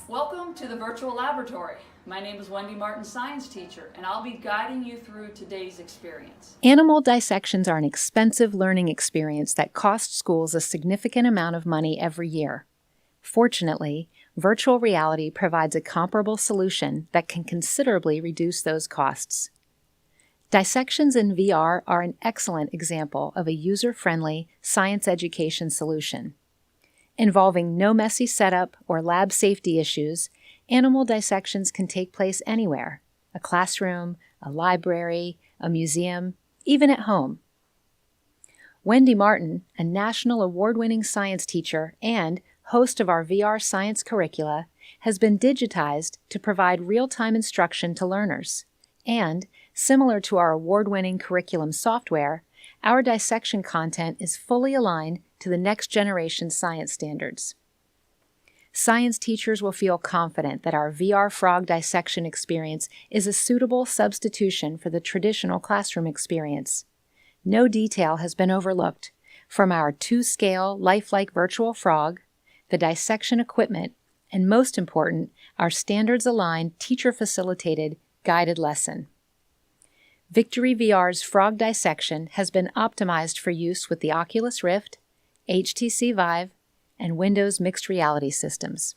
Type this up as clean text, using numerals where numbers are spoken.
Welcome to the virtual laboratory. My name is Wendy Martin, science teacher, and I'll be guiding you through today's experience. Animal dissections are an expensive learning experience that costs schools a significant amount of money every year. Fortunately, virtual reality provides a comparable solution that can considerably reduce those costs. Dissections in VR are an excellent example of a user-friendly science education solution. Involving no messy setup or lab safety issues, animal dissections can take place anywhere: a classroom, a library, a museum, even at home. Wendy Martin, a national award-winning science teacher and host of our VR science curricula, has been digitized to provide real-time instruction to learners. And, similar to our award-winning curriculum software, our dissection content is fully aligned to the next generation science standards. Science teachers will feel confident that our VR frog dissection experience is a suitable substitution for the traditional classroom experience. No detail has been overlooked, from our 2-scale lifelike virtual frog, the dissection equipment, and most important, our standards-aligned teacher-facilitated guided lesson. VictoryVR's frog dissection has been optimized for use with the Oculus Rift, HTC Vive, and Windows mixed reality systems.